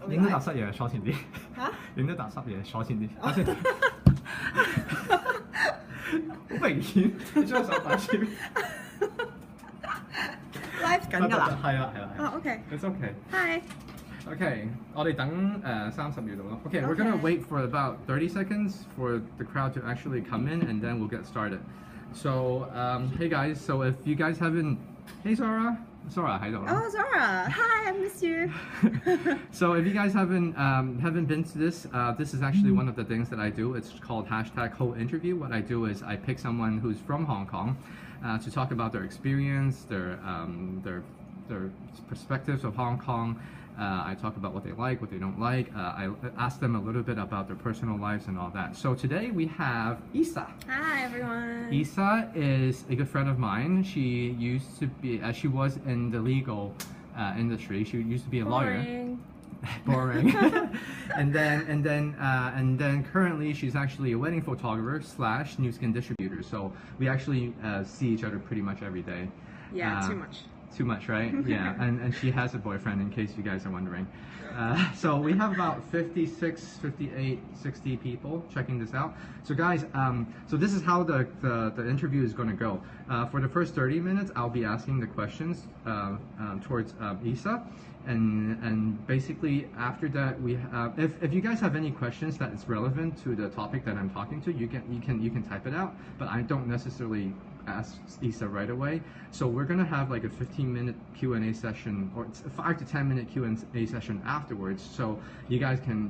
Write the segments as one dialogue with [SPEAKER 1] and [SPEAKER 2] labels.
[SPEAKER 1] 影得特色嘢，坐前啲。
[SPEAKER 2] 嚇？
[SPEAKER 1] 影得特色嘢，坐前啲。坐前啲。好明顯，你將手擺前面。
[SPEAKER 2] live 緊㗎啦。
[SPEAKER 1] 係啦。
[SPEAKER 2] OK。
[SPEAKER 1] It's okay.
[SPEAKER 2] Hi.
[SPEAKER 1] Okay, 我哋等30秒度咯。Okay, we're gonna wait for about 30 seconds for the crowd to actually come in, and then we'll get started. So, hey guys, so if you guys haven't, hey Zora 喺度啦。
[SPEAKER 2] Oh, Zora. Hi, I miss you.
[SPEAKER 1] So if you guys haven't been to this, this is actually one of the things that I do. It's called #HoInterview. What I do is I pick someone who's from Hong Kong to talk about their experience, their perspectives of Hong Kong. I talk about what they like, what they don't like. I ask them a little bit about their personal lives and all that. So today we have Isa.
[SPEAKER 2] Hi, everyone.
[SPEAKER 1] Isa is a good friend of mine. She used to be, she was in the legal industry. She used to be a lawyer. Boring. and then currently she's actually a wedding photographer / new skin distributor. So we actually see each other pretty much every day.
[SPEAKER 2] Yeah, too much.
[SPEAKER 1] Too much, right? Yeah, and she has a boyfriend, in case you guys are wondering. So we have about 56, 58, 60 people checking this out. So guys, so this is how the interview is going to go. For the first 30 minutes, I'll be asking the questions towards Isa. And basically after that, we if you guys have any questions that is relevant to the topic that I'm talking to, you can type it out, but I don't necessarily ask Isa right away. So we're gonna have like a 15-minute Q&A session, or 5 to 10-minute Q&A session afterwards. So you guys can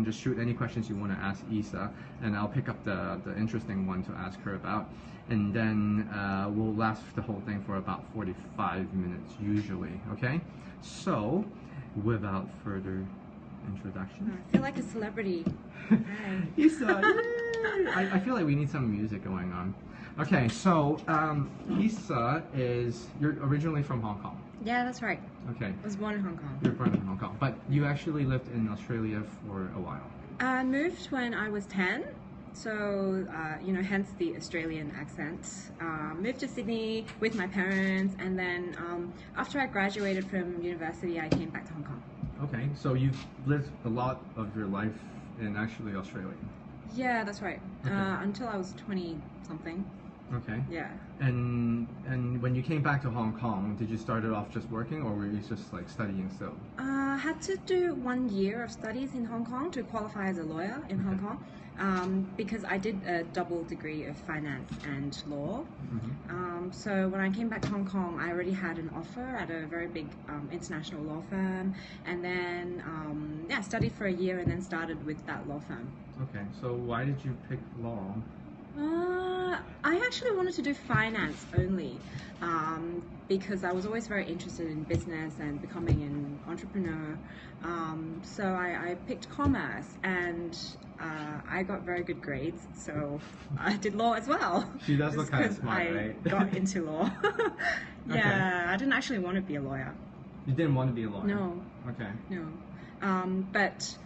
[SPEAKER 1] just shoot any questions you want to ask Isa, and I'll pick up the interesting one to ask her about. And then we'll last the whole thing for about 45 minutes usually, okay? So, without further introduction.
[SPEAKER 2] I feel like a celebrity. Hi.
[SPEAKER 1] Isa, yay! I feel like we need some music going on. Okay, so Isa you're originally from Hong Kong.
[SPEAKER 2] Yeah, that's right.
[SPEAKER 1] Okay.
[SPEAKER 2] I was born in Hong Kong.
[SPEAKER 1] You're born in Hong Kong, but you actually lived in Australia for a while.
[SPEAKER 2] I moved when I was 10. So, hence the Australian accent. Moved to Sydney with my parents, and then after I graduated from university, I came back to Hong Kong.
[SPEAKER 1] Okay, so you've lived a lot of your life in actually Australia.
[SPEAKER 2] Yeah, that's right.
[SPEAKER 1] Okay.
[SPEAKER 2] Until I was 20-something.
[SPEAKER 1] Okay.
[SPEAKER 2] Yeah.
[SPEAKER 1] And when you came back to Hong Kong, did you start it off just working, or were you just like studying still?
[SPEAKER 2] I had to do 1 year of studies in Hong Kong to qualify as a lawyer in Hong Kong, because I did a double degree of finance and law.
[SPEAKER 1] Mm-hmm.
[SPEAKER 2] So when I came back to Hong Kong, I already had an offer at a very big international law firm, and then studied for a year and then started with that law firm.
[SPEAKER 1] Okay, so why did you pick law?
[SPEAKER 2] I actually wanted to do finance only, because I was always very interested in business and becoming an entrepreneur. So I picked commerce, and I got very good grades, so I did law as well.
[SPEAKER 1] She does look kind of smart,
[SPEAKER 2] I
[SPEAKER 1] right?
[SPEAKER 2] got into law. Yeah,
[SPEAKER 1] Okay.
[SPEAKER 2] I didn't actually want to be a lawyer.
[SPEAKER 1] You didn't want to be a lawyer?
[SPEAKER 2] No.
[SPEAKER 1] Okay.
[SPEAKER 2] No. But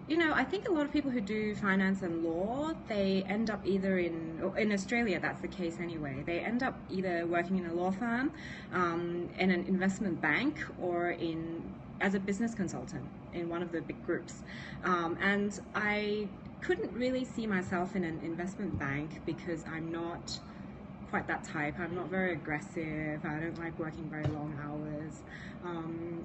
[SPEAKER 2] I think a lot of people who do finance and law, they end up either in Australia, that's the case anyway, they end up either working in a law firm, in an investment bank, or as a business consultant in one of the big groups. And I couldn't really see myself in an investment bank because I'm not quite that type. I'm not very aggressive. I don't like working very long hours.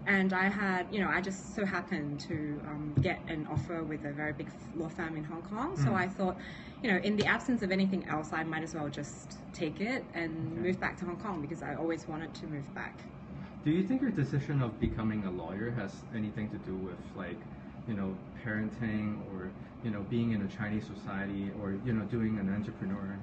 [SPEAKER 2] And I had, I just so happened to get an offer with a very big law firm in Hong Kong. So I thought, in the absence of anything else, I might as well just take it and move back to Hong Kong, because I always wanted to move back.
[SPEAKER 1] Do you think your decision of becoming a lawyer has anything to do with parenting, or being in a Chinese society, or doing an entrepreneur?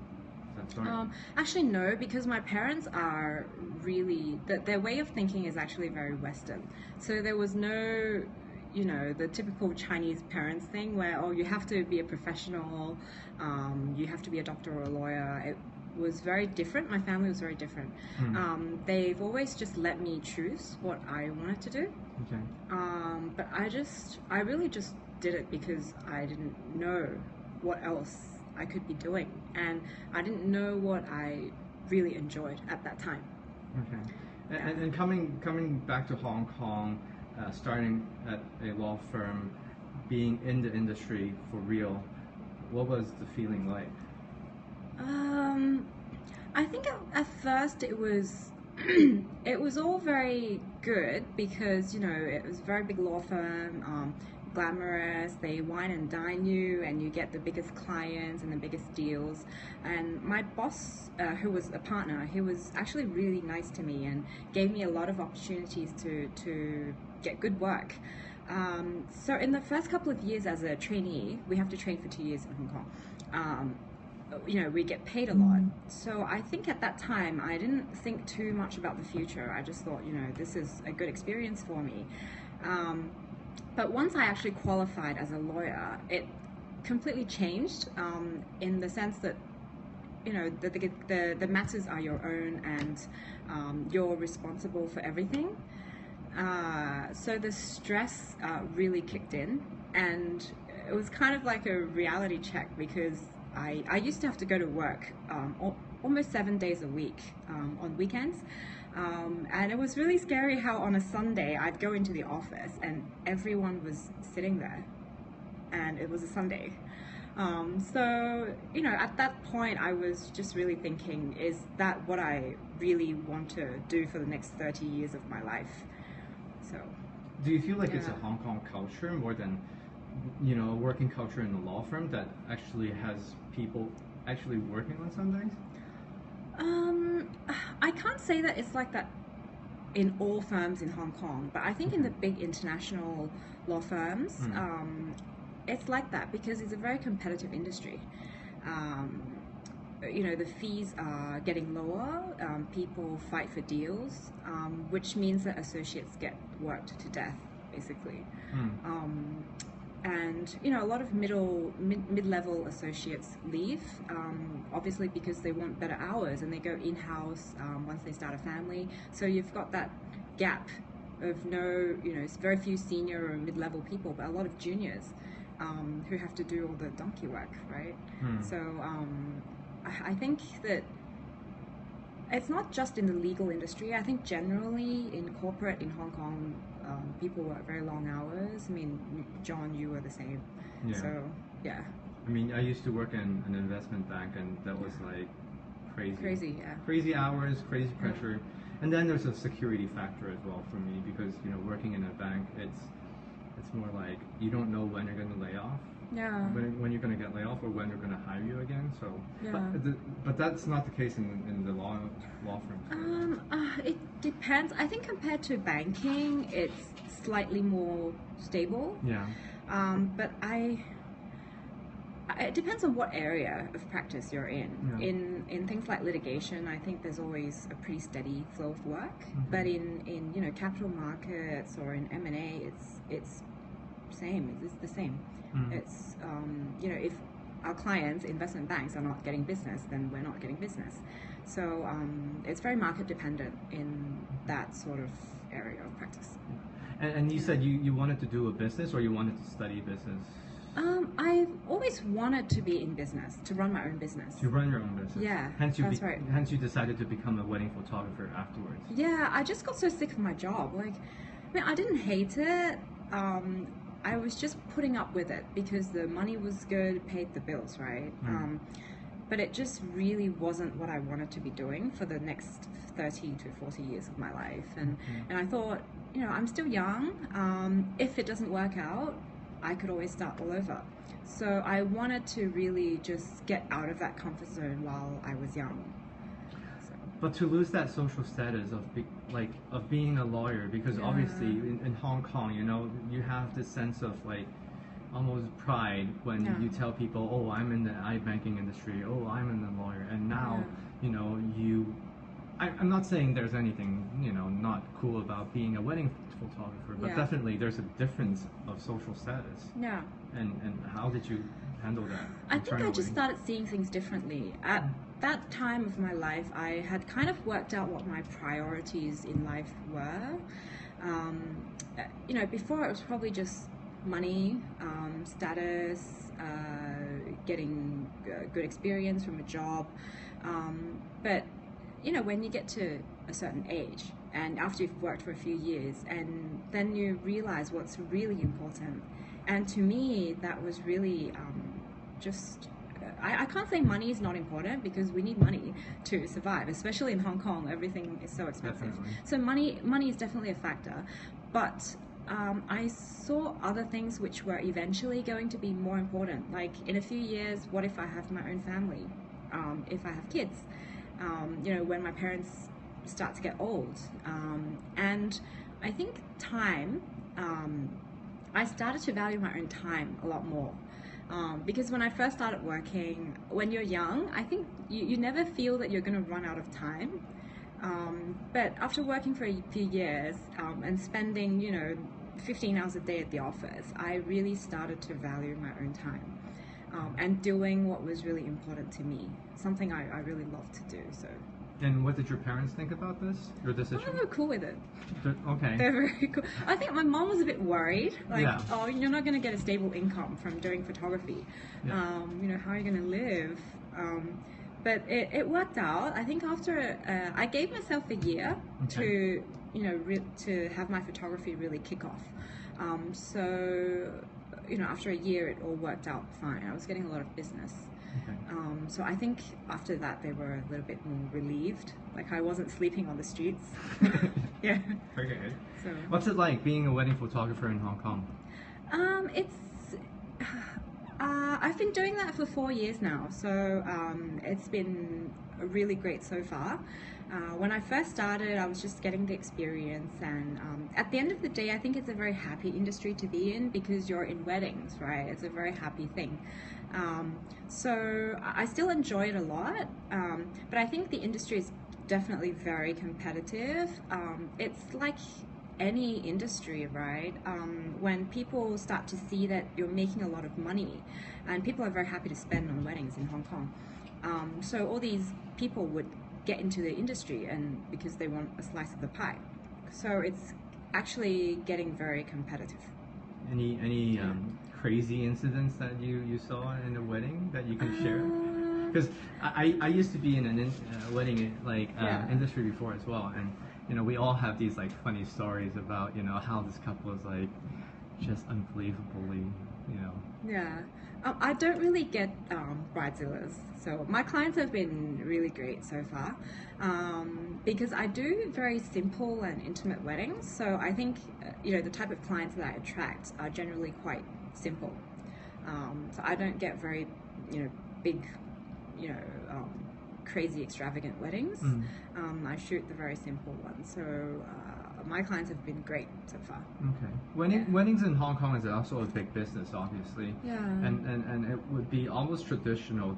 [SPEAKER 2] Actually, no, because my parents are really, their way of thinking is actually very Western. So there was no, the typical Chinese parents thing where, you have to be a professional, you have to be a doctor or a lawyer. It was very different. My family was very different. They've always just let me choose what I wanted to do.
[SPEAKER 1] Okay.
[SPEAKER 2] But I really just did it because I didn't know what else I could be doing, and I didn't know what I really enjoyed at that time.
[SPEAKER 1] Okay. And coming back to Hong Kong, starting at a law firm, being in the industry for real, what was the feeling like?
[SPEAKER 2] I think at first it was it was all very good because it was a very big law firm, glamorous. They wine and dine you, and you get the biggest clients and the biggest deals. And my boss, who was a partner, he was actually really nice to me and gave me a lot of opportunities to get good work. So in the first couple of years as a trainee, we have to train for 2 years in Hong Kong. We get paid a lot. So I think at that time, I didn't think too much about the future. I just thought, this is a good experience for me. But once I actually qualified as a lawyer, it completely changed in the sense that, the matters are your own, and you're responsible for everything. So the stress really kicked in, and it was kind of like a reality check because I used to have to go to work almost 7 days a week on weekends. And it was really scary how on a Sunday I'd go into the office and everyone was sitting there, and it was a Sunday. So, at that point I was just really thinking, is that what I really want to do for the next 30 years of my life? So,
[SPEAKER 1] do you feel like it's a Hong Kong culture more than working culture in a law firm that actually has people actually working on Sundays?
[SPEAKER 2] I can't say that it's like that in all firms in Hong Kong, but I think in the big international law firms, it's like that because it's a very competitive industry. The fees are getting lower, people fight for deals, which means that associates get worked to death, basically. And a lot of mid-level associates leave, obviously because they want better hours, and they go in-house once they start a family. So you've got that gap of it's very few senior or mid-level people, but a lot of juniors who have to do all the donkey work, right? So I think that it's not just in the legal industry. I think generally in corporate in Hong Kong, people work very long hours. I mean, John, you were the same.
[SPEAKER 1] Yeah.
[SPEAKER 2] So, yeah.
[SPEAKER 1] I mean, I used to work in an investment bank, and that was like crazy.
[SPEAKER 2] Crazy, yeah.
[SPEAKER 1] Crazy hours, crazy pressure. And then there's a security factor as well for me because, working in a bank, it's more like you don't know when you're going to lay off.
[SPEAKER 2] Yeah.
[SPEAKER 1] When you're going to get laid off or when they're going to hire you again. So,
[SPEAKER 2] yeah.
[SPEAKER 1] But that's not the case in the law firms.
[SPEAKER 2] It depends. I think compared to banking, it's slightly more stable.
[SPEAKER 1] Yeah.
[SPEAKER 2] But it depends on what area of practice you're in. Yeah. In things like litigation, I think there's always a pretty steady flow of work. But in capital markets or in M&A, it's same. It's the same. It's if our clients, investment banks, are not getting business, then we're not getting business. So it's very market dependent in that sort of area of practice.
[SPEAKER 1] And you said you wanted to do a business, or you wanted to study business?
[SPEAKER 2] I've always wanted to be in business, to run my own business.
[SPEAKER 1] To run your own business?
[SPEAKER 2] Yeah,
[SPEAKER 1] that's
[SPEAKER 2] right.
[SPEAKER 1] Hence you decided to become a wedding photographer afterwards?
[SPEAKER 2] Yeah, I just got so sick of my job. I didn't hate it. I was just putting up with it because the money was good, paid the bills, right? But it just really wasn't what I wanted to be doing for the next 30 to 40 years of my life. And I thought, I'm still young. If it doesn't work out, I could always start all over. So I wanted to really just get out of that comfort zone while I was young.
[SPEAKER 1] But to lose that social status of being a lawyer, because obviously in Hong Kong, you have this sense of almost pride when you tell people, oh, I'm in the iBanking industry, oh, I'm in the lawyer, and now I'm not saying there's anything not cool about being a wedding photographer, but definitely there's a difference of social status.
[SPEAKER 2] Yeah.
[SPEAKER 1] And how did you handle that?
[SPEAKER 2] I think I just started seeing things differently. At that time of my life, I had kind of worked out what my priorities in life were. Before it was probably just money, status, getting good experience from a job. But when you get to a certain age, and after you've worked for a few years, and then you realize what's really important. And to me, that was really just. I can't say money is not important, because we need money to survive, especially in Hong Kong. Everything is so expensive.
[SPEAKER 1] Definitely.
[SPEAKER 2] So money is definitely a factor. But I saw other things which were eventually going to be more important. Like in a few years, what if I have my own family? If I have kids? When my parents start to get old. And I think time, I started to value my own time a lot more. Because when I first started working, when you're young, I think you never feel that you're going to run out of time. But after working for a few years and spending, 15 hours a day at the office, I really started to value my own time and doing what was really important to me, something I really love to do. So.
[SPEAKER 1] And what did your parents think about this, your decision?
[SPEAKER 2] Oh, they were cool with it.
[SPEAKER 1] Okay.
[SPEAKER 2] They're very cool. I think my mom was a bit worried, like,
[SPEAKER 1] Yeah.
[SPEAKER 2] oh, you're not going to get a stable income from doing photography.
[SPEAKER 1] Yeah.
[SPEAKER 2] How are you going to live? But it worked out. I think after I gave myself a year
[SPEAKER 1] Okay.
[SPEAKER 2] to have my photography really kick off. After a year, it all worked out fine. I was getting a lot of business.
[SPEAKER 1] Okay.
[SPEAKER 2] So I think after that they were a little bit more relieved. Like I wasn't sleeping on the streets. Yeah.
[SPEAKER 1] Very good.
[SPEAKER 2] So
[SPEAKER 1] What's it like being a wedding photographer in Hong Kong?
[SPEAKER 2] I've been doing that for 4 years now. So it's been really great so far. When I first started, I was just getting the experience, and at the end of the day, I think it's a very happy industry to be in, because you're in weddings, right? It's a very happy thing. So I still enjoy it a lot, but I think the industry is definitely very competitive. It's like any industry, right? When people start to see that you're making a lot of money, and people are very happy to spend on weddings in Hong Kong. So all these people would get into the industry, and because they want a slice of the pie. So it's actually getting very competitive.
[SPEAKER 1] Any crazy incidents that you saw in a wedding that you can share? Because I used to be in an wedding industry before as well, and we all have these like funny stories about how this couple is like just unbelievably
[SPEAKER 2] Yeah. I don't really get bridezillas, so my clients have been really great so far, because I do very simple and intimate weddings. So I think the type of clients that I attract are generally quite simple. So I don't get very big crazy extravagant weddings. I shoot the very simple ones. So my clients have been great so far.
[SPEAKER 1] Okay. Weddings in Hong Kong is also a big business, obviously.
[SPEAKER 2] Yeah.
[SPEAKER 1] And it would be almost traditional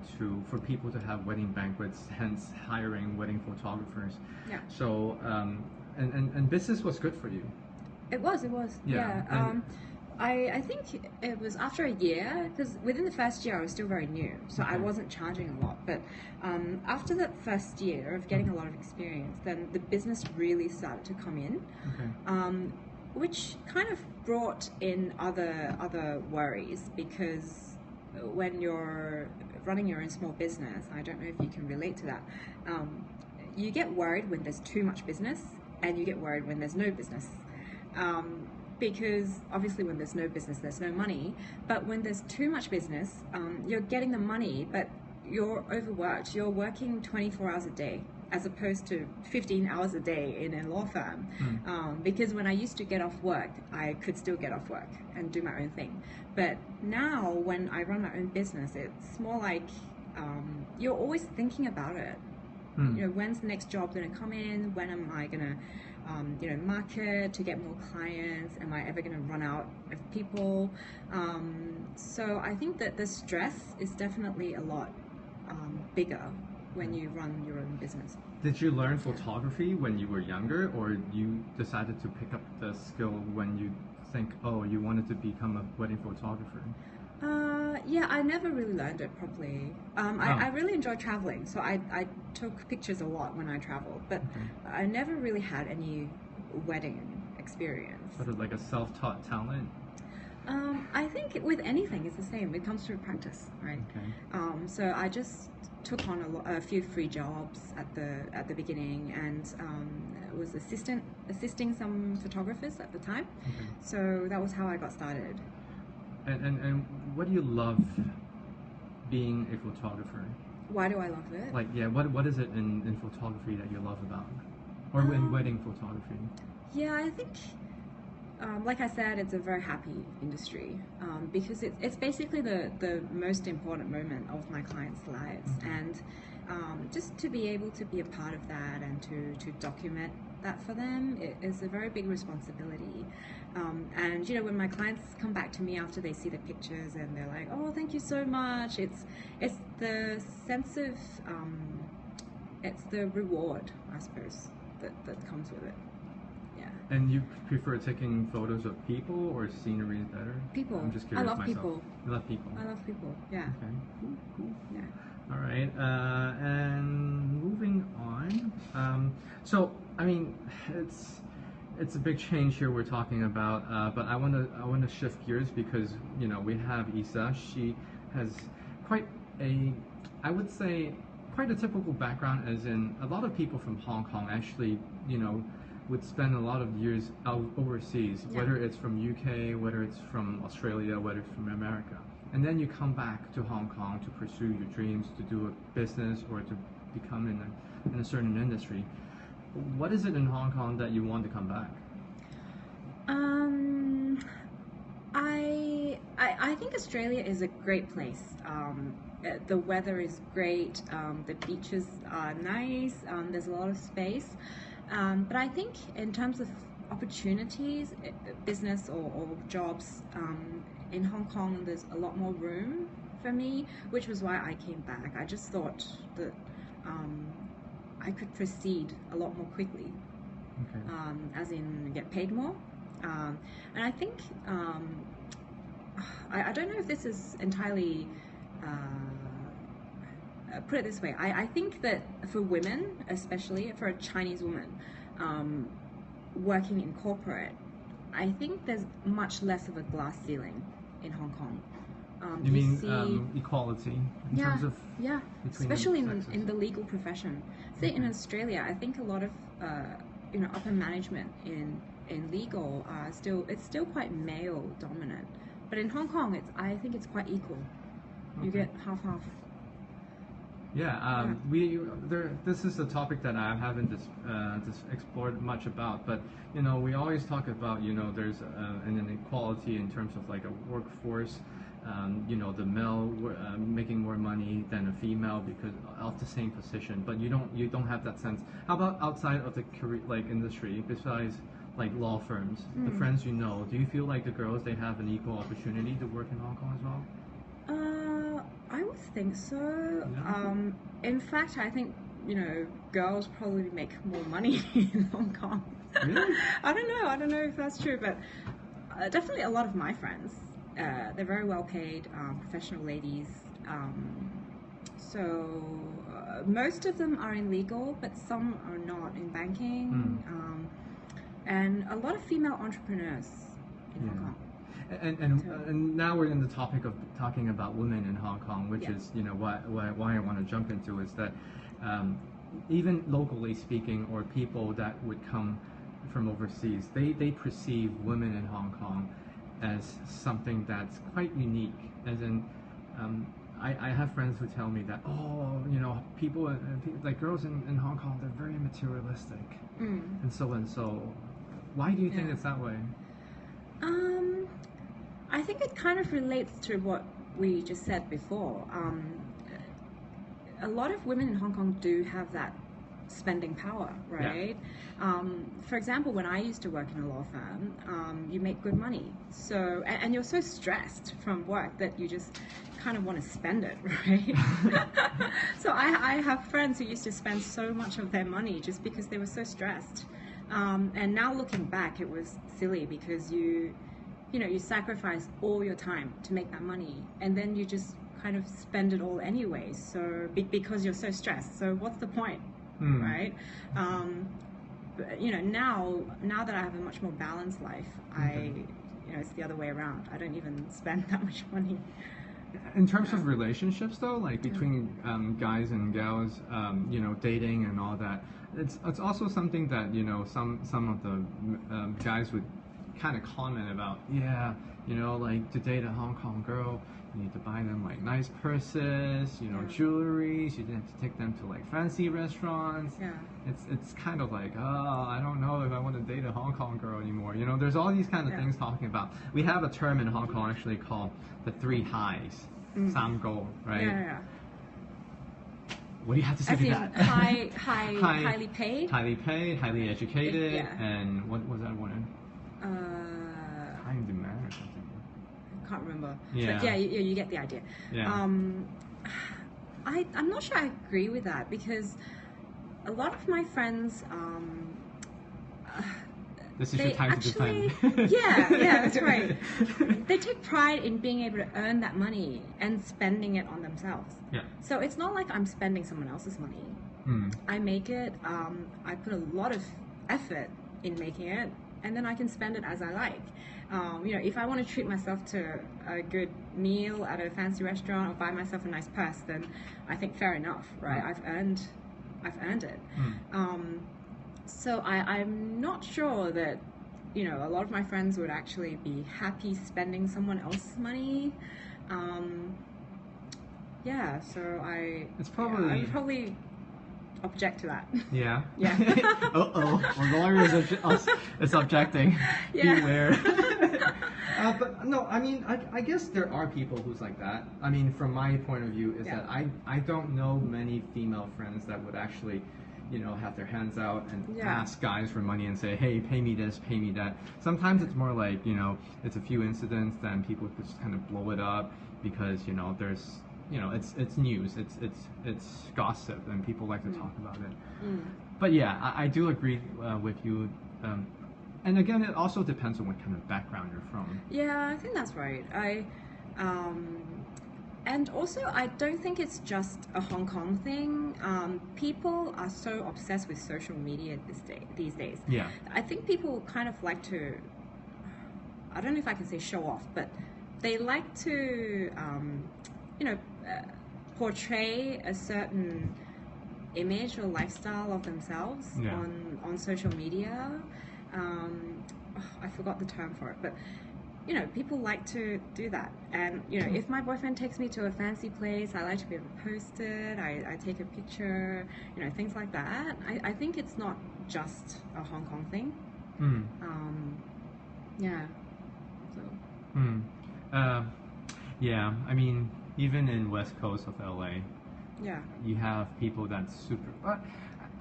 [SPEAKER 1] for people to have wedding banquets, hence hiring wedding photographers.
[SPEAKER 2] Yeah.
[SPEAKER 1] So and business was good for you.
[SPEAKER 2] It was.
[SPEAKER 1] Yeah.
[SPEAKER 2] Yeah. I think it was after a year, because within the first year I was still very new, so I wasn't charging a lot. But after that first year of getting a lot of experience, then the business really started to come in, which kind of brought in other worries, because when you're running your own small business, I don't know if you can relate to that, you get worried when there's too much business, and you get worried when there's no business. Because obviously when there's no business, there's no money. But when there's too much business, you're getting the money, but you're overworked. You're working 24 hours a day, as opposed to 15 hours a day in a law firm. Because when I used to get off work, I could still get off work and do my own thing. But now when I run my own business, it's more like you're always thinking about it. When's the next job going to come in? When am I going to market to get more clients? Am I ever going to run out of people? So I think that the stress is definitely a lot bigger when you run your own business.
[SPEAKER 1] Did you learn photography when you were younger, or you decided to pick up the skill when you think, oh, you wanted to become a wedding photographer?
[SPEAKER 2] Yeah, I never really learned it properly. I really enjoy traveling, so I took pictures a lot when I traveled, but I never really had any wedding experience.
[SPEAKER 1] Sort of like a self-taught talent?
[SPEAKER 2] I think with anything, it's the same. It comes through practice, right?
[SPEAKER 1] Okay.
[SPEAKER 2] So I just took on a few free jobs at the beginning, and was assisting some photographers at the time.
[SPEAKER 1] Okay.
[SPEAKER 2] So that was how I got started.
[SPEAKER 1] And what do you love being a photographer?
[SPEAKER 2] Why do I love it?
[SPEAKER 1] Like, yeah, what is it in photography that you love about, or in wedding photography?
[SPEAKER 2] Yeah, I think, like I said, it's a very happy industry, because it's basically the most important moment of my clients' lives, and just to be able to be a part of that and to document that for them, it is a very big responsibility. And when my clients come back to me after they see the pictures and they're like, "Oh, thank you so much," it's the sense of it's the reward, I suppose, that comes with it. Yeah.
[SPEAKER 1] And you prefer taking photos of people or scenery better?
[SPEAKER 2] People.
[SPEAKER 1] I'm just curious
[SPEAKER 2] I love
[SPEAKER 1] myself.
[SPEAKER 2] people.
[SPEAKER 1] You love people.
[SPEAKER 2] I love people. Yeah.
[SPEAKER 1] Okay. Cool.
[SPEAKER 2] Yeah.
[SPEAKER 1] All right. And moving on. So I mean, it's a big change here we're talking about. But I want to shift gears because we have Isa. She has quite I would say quite a typical background, as in a lot of people from Hong Kong actually would spend a lot of years out overseas,
[SPEAKER 2] Yeah.
[SPEAKER 1] whether it's from UK, whether it's from Australia, whether it's from America. And then you come back to Hong Kong to pursue your dreams, to do a business, or to become in a certain industry. What is it in Hong Kong that you want to come back?
[SPEAKER 2] I think Australia is a great place. The weather is great. The beaches are nice. There's a lot of space. But I think in terms of opportunities, business or jobs, in Hong Kong, there's a lot more room for me, which was why I came back. I just thought that I could proceed a lot more quickly,
[SPEAKER 1] Okay.
[SPEAKER 2] as in get paid more. And I think, I don't know if this is entirely, put it this way, I think that for women, especially for a Chinese woman, working in corporate, I think there's much less of a glass ceiling in Hong Kong.
[SPEAKER 1] You mean equality in terms of
[SPEAKER 2] yeah,
[SPEAKER 1] between
[SPEAKER 2] especially
[SPEAKER 1] the sexes?
[SPEAKER 2] in the legal profession. Say in Australia, I think a lot of upper management in legal are still quite male dominant, but in Hong Kong, I think it's quite equal. You
[SPEAKER 1] Okay.
[SPEAKER 2] get half.
[SPEAKER 1] Yeah, this is a topic that I haven't just explored much about, but we always talk about there's an inequality in terms of like a workforce. The male making more money than a female because of the same position, but you don't have that sense. How about outside of the career industry, besides like law firms, the friends do you feel like the girls they have an equal opportunity to work in Hong Kong as well?
[SPEAKER 2] I would think so.
[SPEAKER 1] Yeah.
[SPEAKER 2] In fact, I think girls probably make more money in Hong Kong.
[SPEAKER 1] Really?
[SPEAKER 2] I don't know if that's true, but definitely a lot of my friends, they're very well paid, professional ladies. So most of them are in legal, but some are not in banking. And a lot of female entrepreneurs in Hong Kong.
[SPEAKER 1] And now we're in the topic of talking about women in Hong Kong, which
[SPEAKER 2] Yeah.
[SPEAKER 1] is why I want to jump into is that even locally speaking, or people that would come from overseas, they perceive women in Hong Kong as something that's quite unique. As in, I have friends who tell me that people like girls in Hong Kong, they're very materialistic and so. Why do you think
[SPEAKER 2] Yeah.
[SPEAKER 1] it's that way?
[SPEAKER 2] I think it kind of relates to what we just said before. A lot of women in Hong Kong do have that spending power, right? For example, when I used to work in a law firm, you make good money. So, and you're so stressed from work that you just kind of want to spend it, right? So I have friends who used to spend so much of their money just because they were so stressed. And now looking back, it was silly because you sacrifice all your time to make that money, and then you just kind of spend it all anyway. So because you're so stressed. So what's the point, right? But, now that I have a much more balanced life, it's the other way around. I don't even spend that much money.
[SPEAKER 1] In terms of relationships, though, like between guys and gals, dating and all that, it's also something that some of the guys would kind of comment about. Yeah, like to date a Hong Kong girl, you need to buy them like nice purses, jewelry. You have to take them to like fancy restaurants.
[SPEAKER 2] Yeah.
[SPEAKER 1] It's kind of like, oh, I don't know if I want to date a Hong Kong girl anymore. There's all these kind of things talking about. We have a term in Hong Kong actually called the 3 highs, 3 高, right?
[SPEAKER 2] Yeah.
[SPEAKER 1] What do you have to say
[SPEAKER 2] As
[SPEAKER 1] to
[SPEAKER 2] in
[SPEAKER 1] that?
[SPEAKER 2] highly paid.
[SPEAKER 1] Highly paid, highly educated,
[SPEAKER 2] Yeah.
[SPEAKER 1] and what was that one? High in demand or something.
[SPEAKER 2] Can't remember.
[SPEAKER 1] Yeah.
[SPEAKER 2] But you get the idea.
[SPEAKER 1] Yeah.
[SPEAKER 2] I'm not sure I agree with that, because a lot of my friends
[SPEAKER 1] This is your time to defend.
[SPEAKER 2] yeah, that's right. They take pride in being able to earn that money and spending it on themselves.
[SPEAKER 1] Yeah.
[SPEAKER 2] So it's not like I'm spending someone else's money. I make it. I put a lot of effort in making it, and then I can spend it as I like. If I want to treat myself to a good meal at a fancy restaurant or buy myself a nice purse, then I think fair enough, right? I've earned it. So I'm not sure that, a lot of my friends would actually be happy spending someone else's money. So I would probably object to that.
[SPEAKER 1] Yeah.
[SPEAKER 2] Yeah.
[SPEAKER 1] Our lawyer is objecting.
[SPEAKER 2] Yeah.
[SPEAKER 1] Beware. But no, I mean, I guess there are people who's like that. I mean, from my point of view, is that I don't know many female friends that would actually, have their hands out and ask guys for money and say, hey, pay me this, pay me that. Sometimes it's more like, it's a few incidents, then people just kind of blow it up because, there's, it's news, it's gossip, and people like to talk about it. But yeah, I do agree with you. And again, it also depends on what kind of background you're from.
[SPEAKER 2] Yeah, I think that's right. And also, I don't think it's just a Hong Kong thing. People are so obsessed with social media these days.
[SPEAKER 1] Yeah.
[SPEAKER 2] I think people kind of like to, I don't know if I can say show off, but they like to, portray a certain image or lifestyle of themselves on social media. I forgot the term for it, but people like to do that. And if my boyfriend takes me to a fancy place, I like to be able to post it. I take a picture, things like that. I think it's not just a Hong Kong thing.
[SPEAKER 1] Yeah, I mean, even in West Coast of LA, you have people that's super.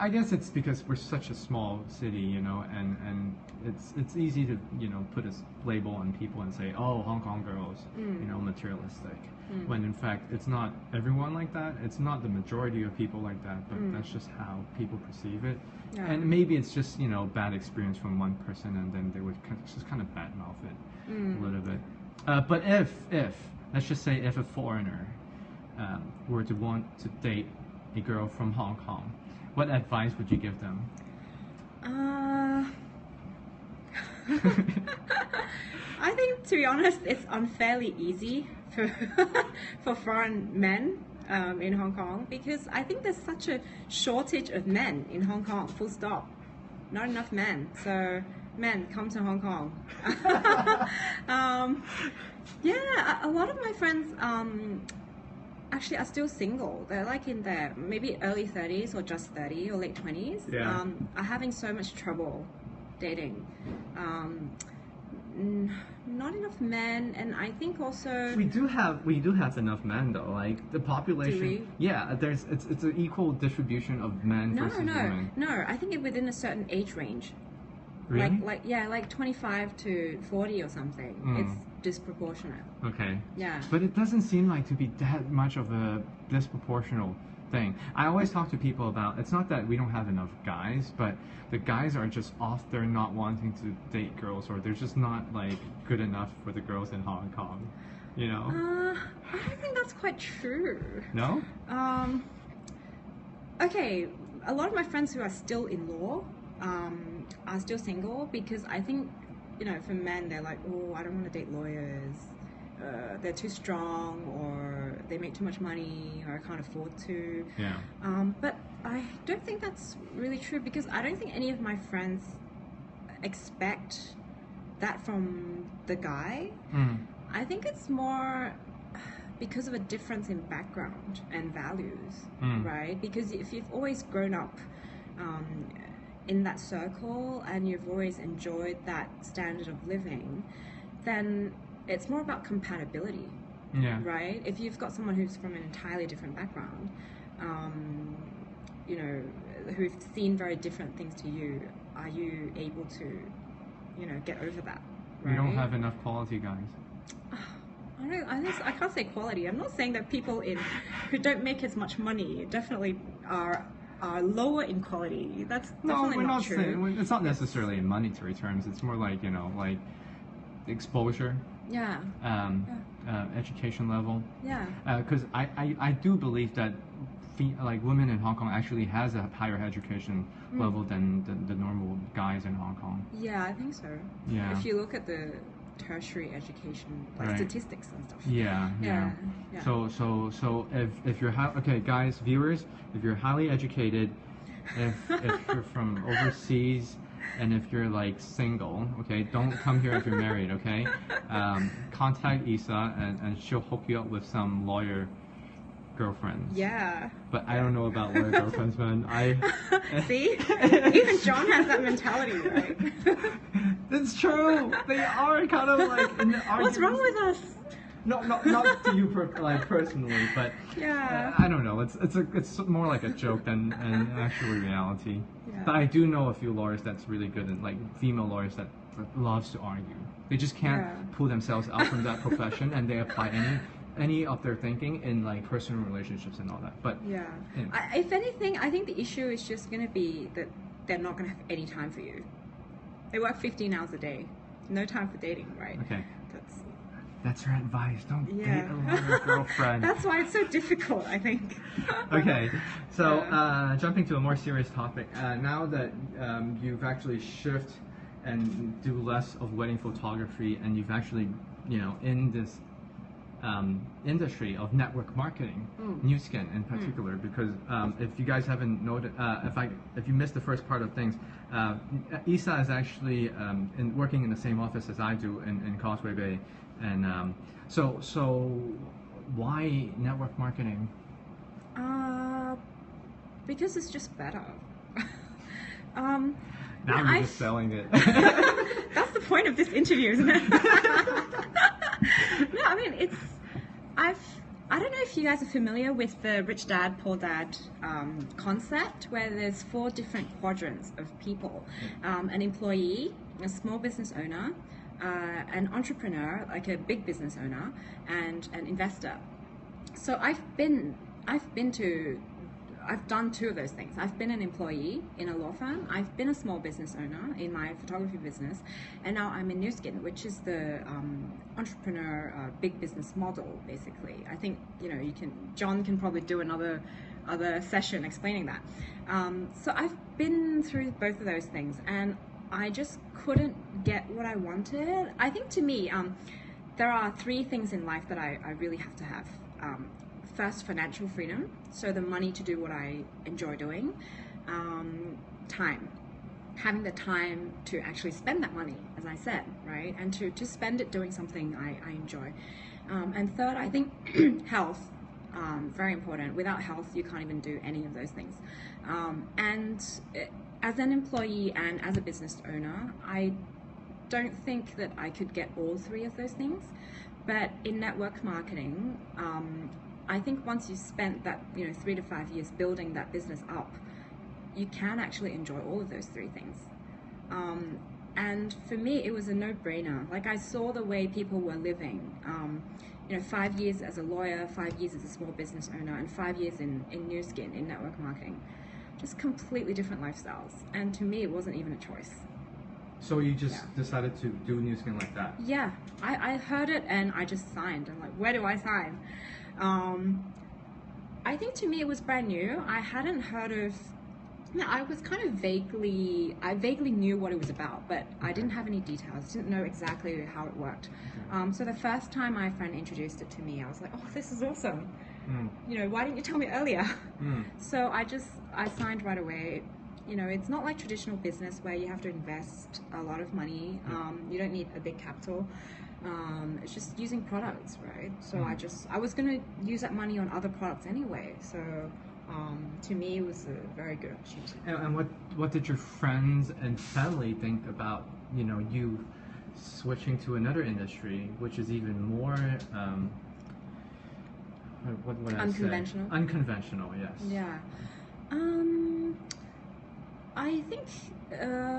[SPEAKER 1] I guess it's because we're such a small city, and it's easy to put a label on people and say, oh, Hong Kong girls, materialistic. When in fact it's not everyone like that. It's not the majority of people like that, but that's just how people perceive it. And maybe it's just bad experience from one person, and then they would just kind of badmouth it a little bit. But if let's just say if a foreigner were to want to date a girl from Hong Kong, what advice would you give them?
[SPEAKER 2] I think, to be honest, it's unfairly easy for foreign men in Hong Kong, because I think there's such a shortage of men in Hong Kong, full stop. Not enough men. So, men, come to Hong Kong. A lot of my friends actually are still single. They're like in their maybe early 30s or just 30 or late 20s. Are having so much trouble dating. Not enough men, and I think also
[SPEAKER 1] we do have enough men though. Like the population.
[SPEAKER 2] Do we?
[SPEAKER 1] Yeah, it's an equal distribution of men versus women.
[SPEAKER 2] No. I think within a certain age range.
[SPEAKER 1] Really?
[SPEAKER 2] Like 25 to 40 or something. It's disproportionate.
[SPEAKER 1] Okay.
[SPEAKER 2] Yeah.
[SPEAKER 1] But it doesn't seem like to be that much of a disproportional thing. I always talk to people about, it's not that we don't have enough guys, but the guys are just off there not wanting to date girls, or they're just not like good enough for the girls in Hong Kong. I
[SPEAKER 2] don't think that's quite true.
[SPEAKER 1] No?
[SPEAKER 2] Okay, a lot of my friends who are still in law are still single, because I think you know, for men, they're like, oh, I don't want to date lawyers. They're too strong, or they make too much money, or I can't afford to.
[SPEAKER 1] Yeah.
[SPEAKER 2] But I don't think that's really true, because I don't think any of my friends expect that from the guy. I think it's more because of a difference in background and values, right? Because if you've always grown up in that circle and you've always enjoyed that standard of living, then it's more about compatibility, right? If you've got someone who's from an entirely different background, you know, who've seen very different things to you, are you able to, you know, get over that? Right?
[SPEAKER 1] We don't have enough quality guys.
[SPEAKER 2] I can't say quality. I'm not saying that people who don't make as much money definitely are lower in quality. That's definitely not true.
[SPEAKER 1] Saying, it's not necessarily in monetary terms. It's more like, you know, like exposure.
[SPEAKER 2] Yeah.
[SPEAKER 1] Education level.
[SPEAKER 2] Yeah.
[SPEAKER 1] Because I do believe that like women in Hong Kong actually has a higher education level than the normal guys in Hong Kong.
[SPEAKER 2] Yeah, I think so.
[SPEAKER 1] Yeah.
[SPEAKER 2] If you look at the tertiary education, like statistics and stuff.
[SPEAKER 1] Yeah. So if you're okay, guys, viewers, if you're highly educated, if you're from overseas, and if you're like single, okay, don't come here if you're married, okay? Contact Isa and she'll hook you up with some lawyer girlfriends.
[SPEAKER 2] Yeah.
[SPEAKER 1] But I don't know about lawyer girlfriends, man.
[SPEAKER 2] See? Even John has that mentality, right?
[SPEAKER 1] It's true. They are kind of like in the arguments.
[SPEAKER 2] What's wrong with us?
[SPEAKER 1] No, not to you personally, but I don't know. It's more like a joke than actually reality. Yeah. But I do know a few lawyers that's really good, and like female lawyers that loves to argue. They just can't pull themselves out from that profession, and they apply any of their thinking in like personal relationships and all that. But
[SPEAKER 2] if anything, I think the issue is just going to be that they're not going to have any time for you. They work 15 hours a day, no time for dating, right?
[SPEAKER 1] Okay. That's her advice. Don't date a lawyer girlfriend.
[SPEAKER 2] That's why it's so difficult, I think.
[SPEAKER 1] Okay, so jumping to a more serious topic. Now that you've actually shifted and do less of wedding photography, and you've actually, you know, in this industry of network marketing, Nu Skin in particular, because if you guys haven't noted, if you missed the first part of things, Isa is actually working in the same office as I do in Causeway Bay, and so why network marketing?
[SPEAKER 2] Because it's just better.
[SPEAKER 1] Now you're just selling it.
[SPEAKER 2] That's the point of this interview, isn't it? No, I mean, I don't know if you guys are familiar with the Rich Dad, Poor Dad concept, where there's 4 different quadrants of people. An employee, a small business owner, an entrepreneur, like a big business owner, and an investor. So I've done 2 of those things. I've been an employee in a law firm. I've been a small business owner in my photography business, and now I'm in Nu Skin, which is the entrepreneur big business model, basically. I think, you know, John can probably do another session explaining that. So I've been through both of those things, and I just couldn't get what I wanted. I think to me, there are 3 things in life that I really have to have. First, financial freedom, so the money to do what I enjoy doing. Time, having the time to actually spend that money, as I said, right? And to spend it doing something I enjoy. And third, I think health, very important. Without health, you can't even do any of those things. As an employee and as a business owner, I don't think that I could get all 3 of those things. But in network marketing, I think once you've spent that 3 to 5 years building that business up, you can actually enjoy all of those 3 things. And for me, it was a no-brainer. Like, I saw the way people were living. 5 years as a lawyer, 5 years as a small business owner, and 5 years in Nu Skin, in network marketing. Just completely different lifestyles. And to me, it wasn't even a choice.
[SPEAKER 1] So you just decided to do Nu Skin like that?
[SPEAKER 2] Yeah, I heard it and I just signed. I'm like, where do I sign? I think to me it was brand new. I hadn't heard of Yeah, I was kind of I vaguely knew what it was about, but I didn't have any details, didn't know exactly how it worked. So the first time my friend introduced it to me, I was like, oh, this is awesome. You know, why didn't you tell me earlier? So I signed right away. You know, it's not like traditional business where you have to invest a lot of money. You don't need a big capital. It's just using products, right? So I was going to use that money on other products anyway. So to me, it was a very good opportunity.
[SPEAKER 1] And what did your friends and family think about, you know, you switching to another industry, which is even more, what would I say?
[SPEAKER 2] Unconventional.
[SPEAKER 1] Unconventional, yes.
[SPEAKER 2] Yeah. I think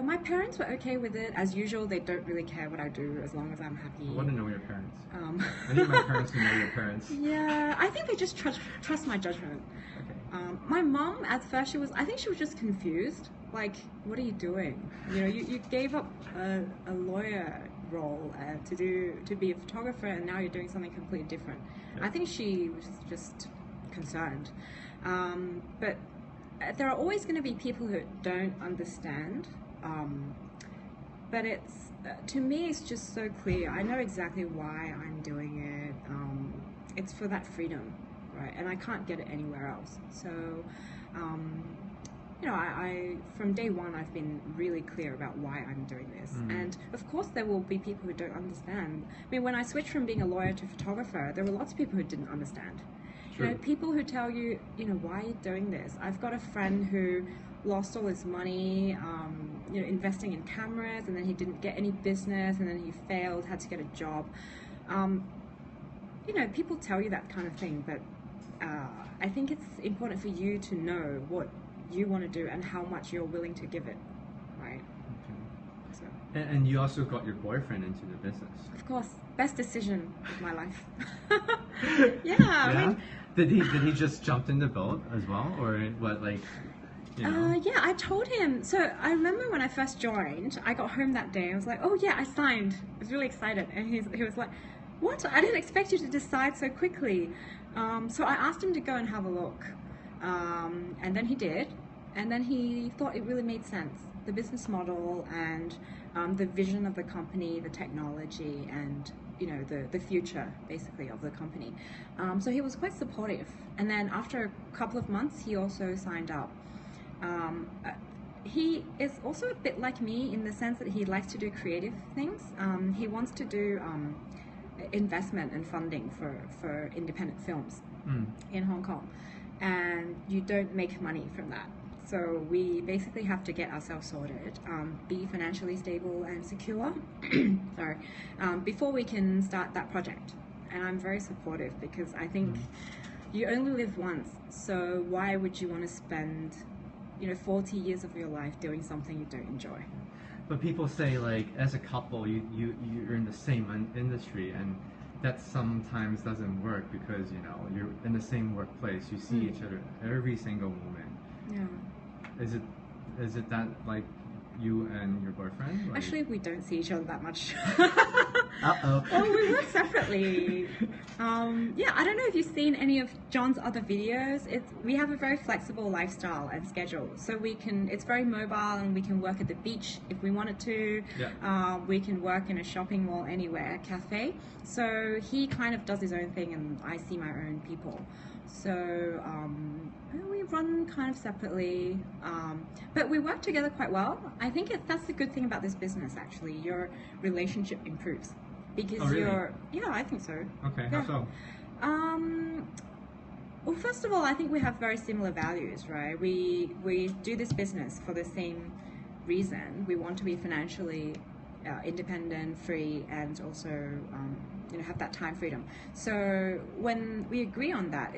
[SPEAKER 2] my parents were okay with it. As usual, they don't really care what I do as long as I'm happy.
[SPEAKER 1] I want to know your parents. I need my parents to know your parents.
[SPEAKER 2] Yeah, I think they just trust my judgment.
[SPEAKER 1] Okay.
[SPEAKER 2] My mom, at first, I think she was just confused. Like, what are you doing? You know, you gave up a lawyer role to be a photographer, and now you're doing something completely different. Yeah. I think she was just concerned. But there are always going to be people who don't understand. But it's to me, it's just so clear. I know exactly why I'm doing it. It's for that freedom, right? And I can't get it anywhere else. So, you know, I from day one, I've been really clear about why I'm doing this. And of course, there will be people who don't understand. I mean, when I switched from being a lawyer to photographer, there were lots of people who didn't understand. You know, people who tell you, you know, why are you doing this? I've got a friend who lost all his money, you know, investing in cameras, and then he didn't get any business, and then he failed, had to get a job. You know, people tell you that kind of thing, but I think it's important for you to know what you want to do and how much you're willing to give it, right?
[SPEAKER 1] Okay. So. And you also got your boyfriend into the business.
[SPEAKER 2] Of course, best decision of my life. Yeah. I mean,
[SPEAKER 1] Did he just jump in the boat as well, or what? Like, you know?
[SPEAKER 2] Yeah, I told him. So I remember when I first joined, I got home that day. I was like, "Oh yeah, I signed." I was really excited, and he was like, "What? I didn't expect you to decide so quickly." So I asked him to go and have a look, and then he did, and then he thought it really made sense. The business model and the vision of the company, the technology, and you know the future basically of the company. So he was quite supportive. And then after a couple of months, he also signed up. He is also a bit like me in the sense that he likes to do creative things. He wants to do investment and funding for independent films in Hong Kong, and you don't make money from that. So we basically have to get ourselves sorted, be financially stable and secure, sorry, before we can start that project. And I'm very supportive because I think you only live once. So why would you want to spend, you know, 40 years of your life doing something you don't enjoy?
[SPEAKER 1] But people say, like, as a couple, you're in the same industry, and that sometimes doesn't work because, you know, you're in the same workplace. You see each other every single moment.
[SPEAKER 2] Yeah.
[SPEAKER 1] Is it that, like, you and your boyfriend? Like...
[SPEAKER 2] Actually, we don't see each other that much.
[SPEAKER 1] Uh-oh.
[SPEAKER 2] Oh, we work separately. Yeah, I don't know if you've seen any of John's other videos. We have a very flexible lifestyle and schedule. So it's very mobile, and we can work at the beach if we wanted to. Yeah. We can work in a shopping mall anywhere, a cafe. So he kind of does his own thing, and I see my own people. So we run kind of separately, but we work together quite well. I think that's the good thing about this business, actually. Your relationship improves because yeah, I think so.
[SPEAKER 1] Okay,
[SPEAKER 2] yeah.
[SPEAKER 1] How so?
[SPEAKER 2] Well, first of all, I think we have very similar values, right? We do this business for the same reason. We want to be financially independent, free, and also you know, have that time freedom. So when we agree on that,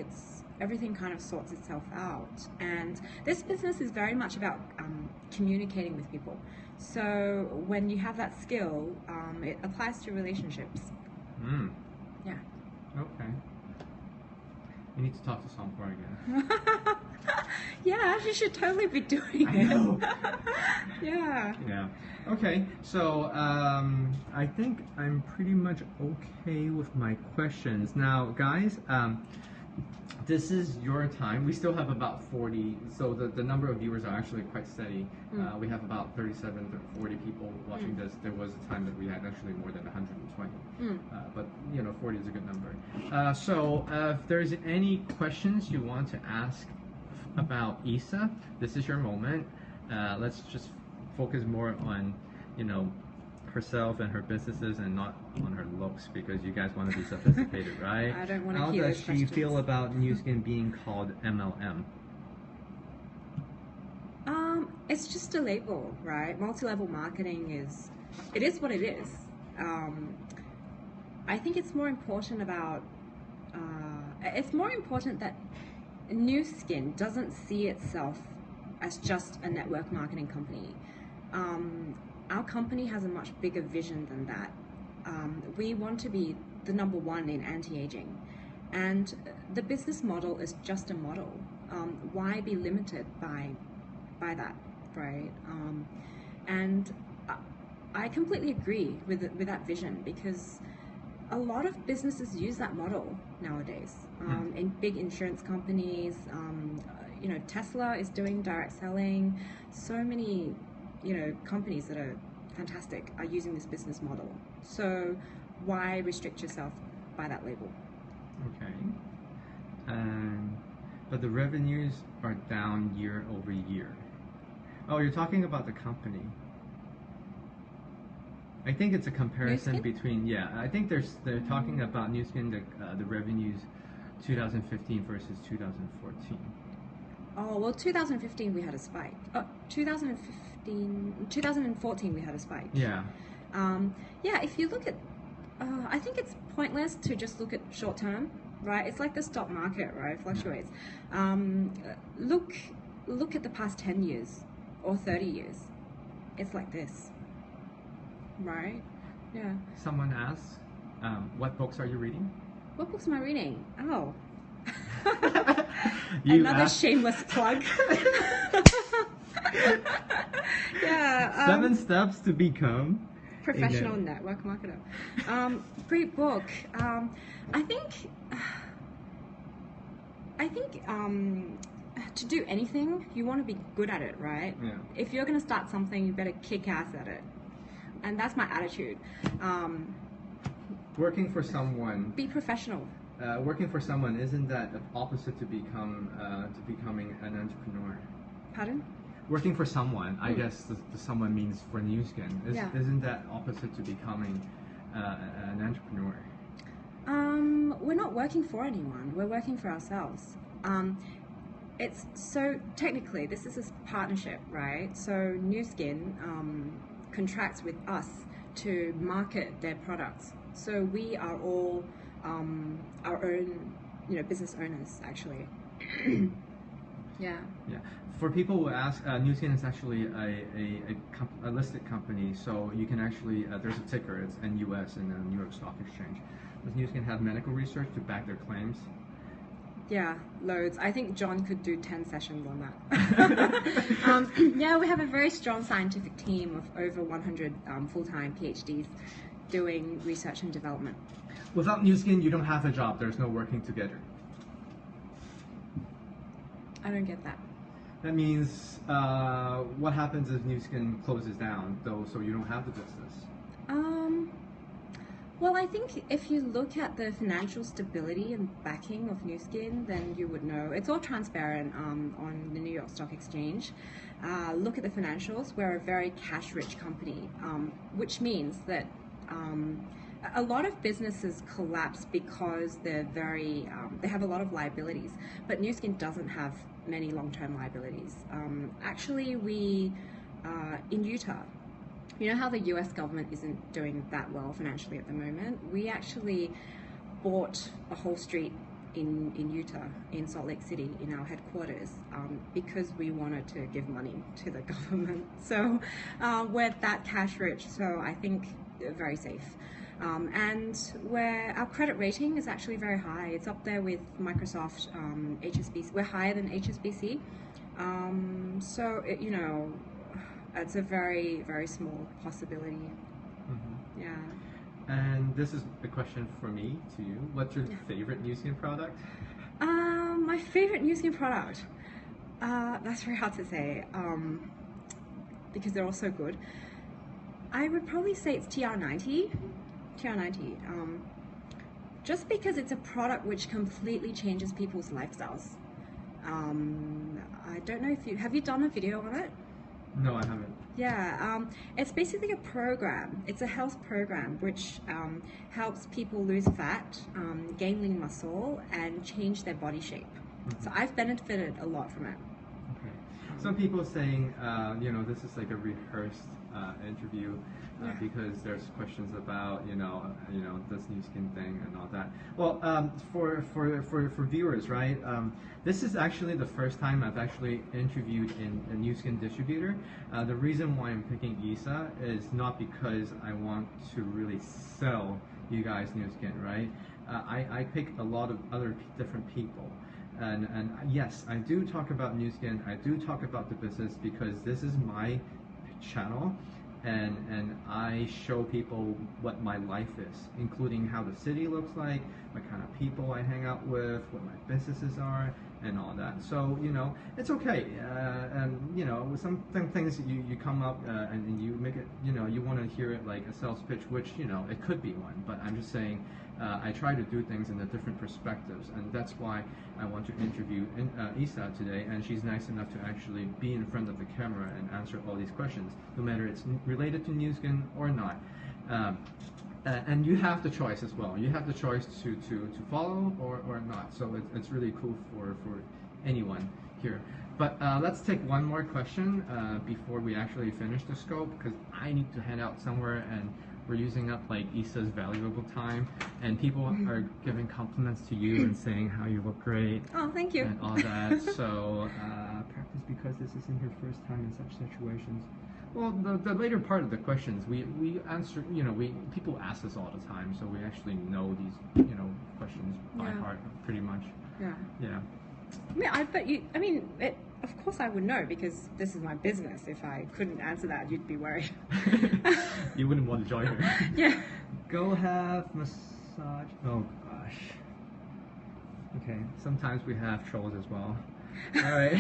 [SPEAKER 2] everything kind of sorts itself out. And this business is very much about communicating with people. So when you have that skill, it applies to relationships. Yeah.
[SPEAKER 1] Okay. You need to talk to Sampor again.
[SPEAKER 2] Yeah, you should totally be doing
[SPEAKER 1] I know.
[SPEAKER 2] Yeah.
[SPEAKER 1] Yeah. Okay. So I think I'm pretty much okay with my questions now, guys. this is your time. We still have about 40, so the number of viewers are actually quite steady. We have about 37 to 40 people watching this. There was a time that we had actually more than 120, but 40 is a good number. So if there's any questions you want to ask about Isa, this is your moment. Let's just focus more on, herself and her businesses and not on her looks, because you guys want to be sophisticated, right?
[SPEAKER 2] I don't want to
[SPEAKER 1] How
[SPEAKER 2] hear
[SPEAKER 1] does
[SPEAKER 2] those
[SPEAKER 1] she
[SPEAKER 2] questions.
[SPEAKER 1] feel about Nu Skin being called MLM?
[SPEAKER 2] It's just a label, right? Multi-level marketing is what it is. I think it's more important that Nu Skin doesn't see itself as just a network marketing company. Our company has a much bigger vision than that. We want to be the number one in anti-aging, and the business model is just a model. Why be limited by that, right? And I completely agree with that vision, because a lot of businesses use that model nowadays. In big insurance companies, Tesla is doing direct selling. So many companies that are fantastic are using this business model. So why restrict yourself by that label?
[SPEAKER 1] Okay. But the revenues are down year over year. Oh, you're talking about the company. I think it's a comparison between, I think they're talking about Nu Skin, the revenues 2015 versus 2014.
[SPEAKER 2] Oh, well, 2015 we had a spike. 2014 we had a spike.
[SPEAKER 1] Yeah.
[SPEAKER 2] If you look at, I think it's pointless to just look at short term, right? It's like the stock market, right? It fluctuates. Look at the past 10 years or 30 years. It's like this, right? Yeah.
[SPEAKER 1] Someone asks, what books are you reading?
[SPEAKER 2] What books am I reading? Oh.
[SPEAKER 1] Another
[SPEAKER 2] shameless plug. Yeah.
[SPEAKER 1] 7 steps to become
[SPEAKER 2] professional network marketer. Great book. I think to do anything, you want to be good at it, right?
[SPEAKER 1] Yeah.
[SPEAKER 2] If you're going to start something, you better kick ass at it. And that's my attitude.
[SPEAKER 1] Working for someone.
[SPEAKER 2] Be professional.
[SPEAKER 1] Working for someone, isn't that the opposite to becoming an entrepreneur?
[SPEAKER 2] Pardon?
[SPEAKER 1] Working for someone, I guess the someone means for Nu Skin. Isn't that opposite to becoming an entrepreneur?
[SPEAKER 2] We're not working for anyone. We're working for ourselves. It's so technically this is a partnership, right? So Nu Skin contracts with us to market their products. So we are all our own, business owners, actually. Yeah. For people who ask, Nu Skin is actually a listed company, so you can actually there's a ticker. It's NUS in the New York Stock Exchange. Does Nu Skin have medical research to back their claims? Yeah, loads. I think John could do 10 sessions on that. We have a very strong scientific team of over 100 full-time PhDs doing research and development.
[SPEAKER 1] Without Nu Skin, you don't have a job. There's no working together.
[SPEAKER 2] I don't get that.
[SPEAKER 1] That means what happens if Nu Skin closes down, though, so you don't have the business?
[SPEAKER 2] Well, I think if you look at the financial stability and backing of Nu Skin, then you would know. It's all transparent on the New York Stock Exchange. Look at the financials. We're a very cash-rich company, which means that a lot of businesses collapse because they're very, they have a lot of liabilities, but Nu Skin doesn't have many long-term liabilities. Actually, we, in Utah, you know how the US government isn't doing that well financially at the moment? We actually bought a whole street in Utah, in Salt Lake City, in our headquarters, because we wanted to give money to the government. So we're that cash rich, so I think very safe. And our credit rating is actually very high. It's up there with Microsoft, HSBC. We're higher than HSBC. So, it's a very, very small possibility. Mm-hmm. Yeah.
[SPEAKER 1] And this is a question for me to you. What's your favorite Nu Skin product?
[SPEAKER 2] My favorite new skin product. That's very hard to say because they're all so good. I would probably say it's TR90. TR90. Just because it's a product which completely changes people's lifestyles. I don't know if have you done a video on it?
[SPEAKER 1] No, I haven't.
[SPEAKER 2] Yeah, it's basically a program. It's a health program which helps people lose fat, gain lean muscle, and change their body shape.
[SPEAKER 1] Mm-hmm.
[SPEAKER 2] So I've benefited a lot from it.
[SPEAKER 1] Okay. Some people saying, this is like a rehearsed interview because there's questions about, this new skin thing and all that. Well, for viewers, right? This is actually the first time I've actually interviewed in a new skin distributor. The reason why I'm picking Isa is not because I want to really sell you guys new skin, right? I pick a lot of other different people. And yes, I do talk about new skin. I do talk about the business because this is my channel, and I show people what my life is, including how the city looks like, what kind of people I hang out with, what my businesses are, and all that. So it's okay. And with some things you come up and you make it. You want to hear it like a sales pitch, which it could be one. But I'm just saying. I try to do things in the different perspectives, and that's why I want to interview Isa today, and she's nice enough to actually be in front of the camera and answer all these questions, no matter it's related to new skin or not. And you have the choice as well. You have the choice to follow or not, so it's really cool for anyone here. But let's take one more question before we actually finish the scope, because I need to head out somewhere, and we're using up like Isa's valuable time, and people are giving compliments to you and saying how you look great.
[SPEAKER 2] Oh, thank you.
[SPEAKER 1] And all that. So practice because this isn't your first time in such situations. Well, the later part of the questions we answer. People ask us all the time, so we actually know these questions by heart pretty much.
[SPEAKER 2] Yeah.
[SPEAKER 1] Yeah.
[SPEAKER 2] Of course I would know because this is my business. If I couldn't answer that, you'd be worried.
[SPEAKER 1] You wouldn't want to join her.
[SPEAKER 2] Yeah.
[SPEAKER 1] Go have massage. Oh gosh. Okay. Sometimes we have trolls as well. All right.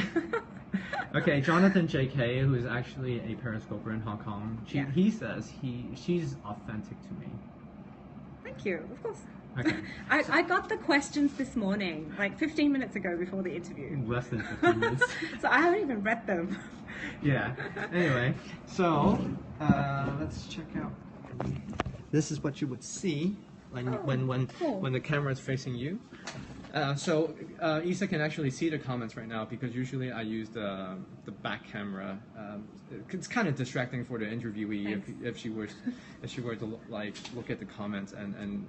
[SPEAKER 1] Okay. Jonathan J.K., who is actually a periscoper in Hong Kong, he says she's authentic to me.
[SPEAKER 2] Thank you. Of course.
[SPEAKER 1] Okay.
[SPEAKER 2] I got the questions this morning, like 15 minutes ago before the interview.
[SPEAKER 1] Less than 15 minutes.
[SPEAKER 2] So I haven't even read them.
[SPEAKER 1] Yeah. Anyway, so let's check out. This is what you would see when the camera is facing you. So Isa can actually see the comments right now because usually I use the back camera. It's kind of distracting for the interviewee if she were to look at the comments and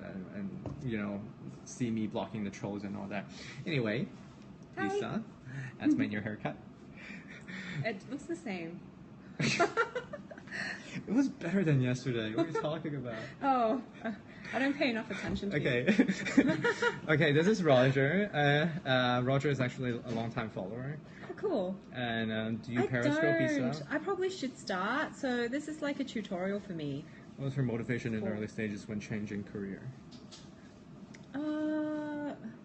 [SPEAKER 1] see me blocking the trolls and all that. Anyway,
[SPEAKER 2] Hi.
[SPEAKER 1] Isa, that's made your haircut.
[SPEAKER 2] It looks the same.
[SPEAKER 1] It was better than yesterday. What are you talking about?
[SPEAKER 2] Oh, I don't pay enough attention to you.
[SPEAKER 1] Okay, this is Roger. Roger is actually a long-time follower.
[SPEAKER 2] Oh, cool.
[SPEAKER 1] And do you periscope Isa?
[SPEAKER 2] I probably should start. So this is like a tutorial for me.
[SPEAKER 1] What was her motivation in the early stages when changing career?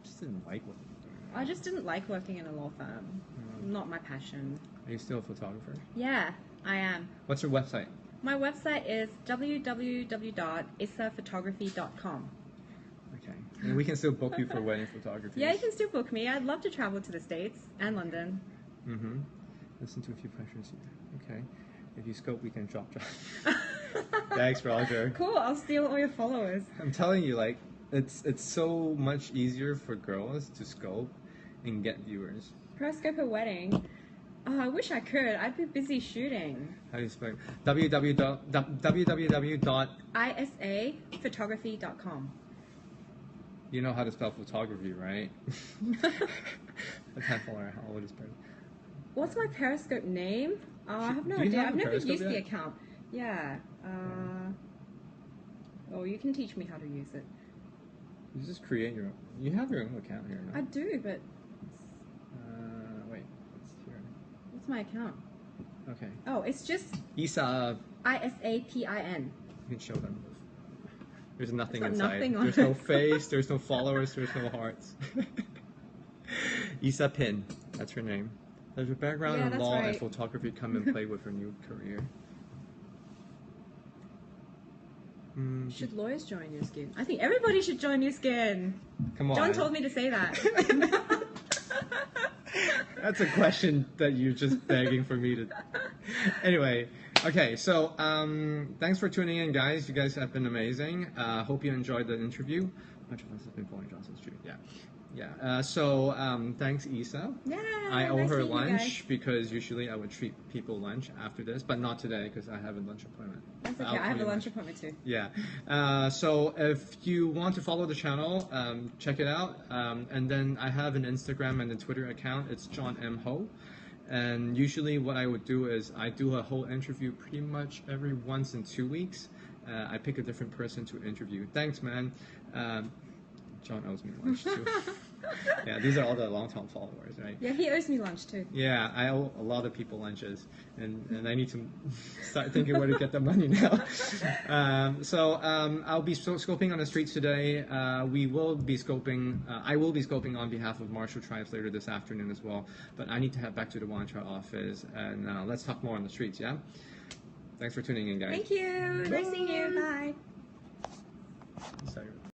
[SPEAKER 1] Just didn't like what you were doing.
[SPEAKER 2] I just didn't like working in a law firm. Not my passion.
[SPEAKER 1] Are you still a photographer?
[SPEAKER 2] Yeah, I am.
[SPEAKER 1] What's your website?
[SPEAKER 2] My website is www.isaphotography.com.
[SPEAKER 1] Okay. And we can still book you for wedding photography.
[SPEAKER 2] Yeah, you can still book me. I'd love to travel to the States and London.
[SPEAKER 1] Mm-hmm. Listen to a few questions here. Okay. If you scope, we can drop. Thanks, Roger.
[SPEAKER 2] Cool. I'll steal all your followers.
[SPEAKER 1] I'm telling you, like, it's so much easier for girls to scope and get viewers.
[SPEAKER 2] Periscope a wedding. Oh, I wish I could. I'd be busy shooting.
[SPEAKER 1] How do you spell it?
[SPEAKER 2] isaphotography.com.
[SPEAKER 1] You know how to spell photography, right? I can't follow how old is Periscope.
[SPEAKER 2] What's my Periscope name? I have no idea. I've never used the account. Yeah. Oh, you can teach me how to use it.
[SPEAKER 1] You just create your own. You have your own account here, no?
[SPEAKER 2] I do, but...
[SPEAKER 1] wait. It's here.
[SPEAKER 2] What's my account?
[SPEAKER 1] Okay.
[SPEAKER 2] Oh, it's just...
[SPEAKER 1] Isa.
[SPEAKER 2] ISAPIN.
[SPEAKER 1] You can show them. There's nothing
[SPEAKER 2] got
[SPEAKER 1] inside.
[SPEAKER 2] Nothing on
[SPEAKER 1] there's no face, there's no followers, there's no hearts. Isa Pin, that's her name. Does her background
[SPEAKER 2] Yeah,
[SPEAKER 1] in
[SPEAKER 2] that's
[SPEAKER 1] law and
[SPEAKER 2] right.
[SPEAKER 1] photography come and play with her new career?
[SPEAKER 2] Should lawyers join New Skin? I think everybody should join New Skin.
[SPEAKER 1] Come on.
[SPEAKER 2] John told me to say that.
[SPEAKER 1] That's a question that you're just begging for me to. Anyway, okay, so thanks for tuning in, guys. You guys have been amazing. Hope you enjoyed the interview. Much of us have been following Johnson Street. Yeah. So thanks, Isa.
[SPEAKER 2] Yeah.
[SPEAKER 1] I owe
[SPEAKER 2] nice
[SPEAKER 1] her
[SPEAKER 2] meeting you guys.
[SPEAKER 1] lunch because usually I would treat people lunch after this, but not today because I have a lunch appointment.
[SPEAKER 2] That's okay.
[SPEAKER 1] I'll
[SPEAKER 2] I have
[SPEAKER 1] call
[SPEAKER 2] a
[SPEAKER 1] you
[SPEAKER 2] lunch appointment too.
[SPEAKER 1] Yeah. So if you want to follow the channel, check it out. And then I have an Instagram and a Twitter account. It's John M. Ho. And usually what I would do is I do a whole interview pretty much every once in 2 weeks. I pick a different person to interview. Thanks, man. John owes me lunch too. Yeah, these are all the long-term followers, right?
[SPEAKER 2] Yeah, he owes me lunch too.
[SPEAKER 1] Yeah, I owe a lot of people lunches, and I need to start thinking where to get the money now. I'll be scoping on the streets today. We will be scoping. I will be scoping on behalf of Marshall Tribes later this afternoon as well. But I need to head back to the Wanchai office, and let's talk more on the streets. Yeah. Thanks for tuning in, guys.
[SPEAKER 2] Thank you. Nice seeing you. Bye.
[SPEAKER 1] Sorry.